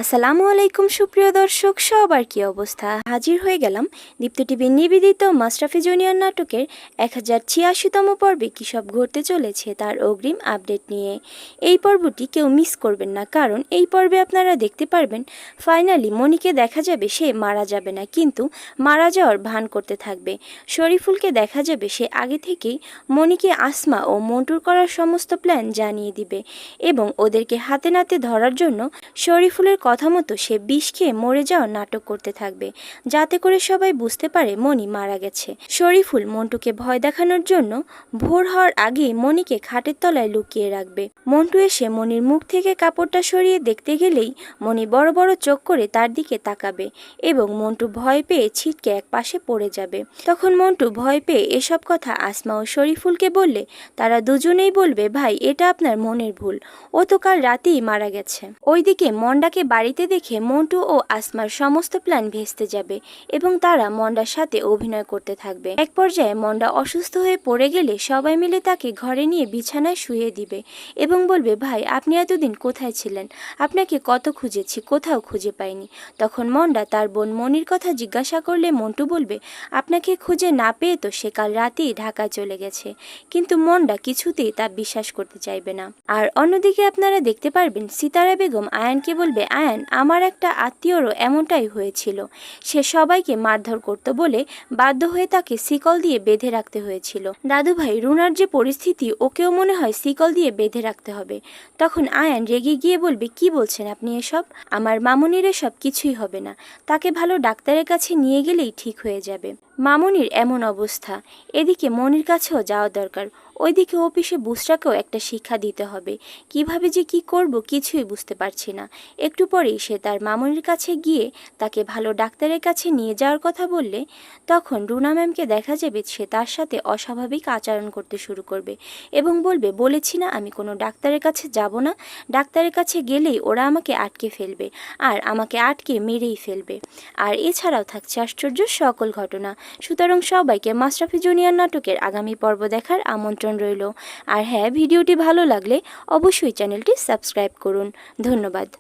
আসসালামু আলাইকুম সুপ্রিয় দর্শক, সবার কি অবস্থা? হাজির হয়ে গেলাম দীপ্ত টিভির নিবেদিত মাশরাফি জুনিয়র নাটকের 1086তম পর্বে কী সব ঘটতে চলেছে তার অগ্রিম আপডেট নিয়ে। এই পর্বটি কেউ মিস করবেন না, কারণ এই পর্বে আপনারা দেখতে পারবেন ফাইনালি মনিকে দেখা যাবে সে মারা যাবে না, কিন্তু মারা যাওয়ার ভান করতে থাকবে। শরীফুলকে দেখা যাবে সে আগে থেকেই মনিকে আসমা ও মন্টুর করার সমস্ত প্ল্যান জানিয়ে দিবে এবং ওদেরকে হাতে নাতে ধরার জন্য শরীফুলের কথা মতো সে বিষ খেয়ে মরে যাওয়ার নাটক করতে থাকবে, যাতে করে সবাই বুঝতে পারে মনি মারা গেছে। শরীফুল মন্টুকে ভয় দেখানোর জন্য ভোর হওয়ার আগেই মনিকে খাটের তলায় লুকিয়ে রাখবে। মন্টু এসে মনির মুখ থেকে কাপড়টা সরিয়ে দেখতে গেলেই মনি বড় বড় চোখ করে তার দিকে তাকাবে এবং মন্টু ভয় পেয়ে ছিটকে এক পাশে পড়ে যাবে। তখন মন্টু ভয় পেয়ে এসব কথা আসমা ও শরীফুলকে বললে তারা দুজনেই বলবে, ভাই এটা আপনার মনের ভুল, ও তো কাল রাতেই মারা গেছে। ওইদিকে মন্ডাকে বাড়িতে দেখে মন্টু ও আসমার সমস্ত প্ল্যান ভেস্তে যাবে এবং তারা মন্ডার সাথে অভিনয় করতে থাকবে। এক পর্যায়ে মন্ডা অসুস্থ হয়ে পড়ে গেলে সবাই মিলে তাকে ঘরে নিয়ে বিছানায় শুয়ে দিবে এবং বলবে, ভাই আপনি এতদিন কোথায় ছিলেন? আপনাকে কত খুঁজেছি, কোথাও খুঁজে পাইনি। তখন মন্ডা তার বোন মনির কথা জিজ্ঞাসা করলে মন্টু বলবে, আপনাকে খুঁজে না পেয়ে তো সে কাল রাতেই ঢাকায় চলে গেছে। কিন্তু মন্ডা কিছুতেই তা বিশ্বাস করতে চাইবে না। আর অন্যদিকে আপনারা দেখতে পারবেন সিতারা বেগম আয়ানকে বলবে, আয়ান আমার একটা আত্মীয়রও এমনটাই হয়েছিল, সে সবাইকে মারধর করত বলে বাধ্য হয়ে তাকে শিকল দিয়ে বেঁধে রাখতে হয়েছিল। দাদু ভাই রুনার যে পরিস্থিতি, ওকেও মনে হয় শিকল দিয়ে বেঁধে রাখতে হবে। তখন আয়ান রেগে গিয়ে বলবে, কি বলছেন আপনি এসব? আমার মামুনির এসব কিছুই হবে না, তাকে ভালো ডাক্তারের কাছে নিয়ে গেলেই ঠিক হয়ে যাবে। মামুনির এমন অবস্থা, এদিকে মনির কাছেও যাওয়া দরকার, ওইদিকে অফিসে বুসরাকেও একটা শিক্ষা দিতে হবে। কিভাবে যে কি করব কিছুই বুঝতে পারছি না। একটু পরেই সে তার মামুনির কাছে গিয়ে তাকে ভালো ডাক্তারের কাছে নিয়ে যাওয়ার কথা বললে তখন রুনা ম্যামকে দেখা যাবে সে তার সাথে অস্বাভাবিক আচরণ করতে শুরু করবে এবং বলবে, বলেছি না আমি কোনো ডাক্তারের কাছে যাব না, ডাক্তারের কাছে গেলেই ওরা আমাকে আটকে ফেলবে আর আমাকে আটকে মেরেই ফেলবে। আর এছাড়াও থাকছে আশ্চর্য সকল ঘটনা। সুতরাং সবাইকে মাশরাফি জুনিয়র নাটকের আগামী পর্ব দেখার আমন্ত্রণ রইল। আর হ্যাঁ, ভিডিওটি ভালো লাগলে অবশ্যই চ্যানেলটি সাবস্ক্রাইব করুন। ধন্যবাদ।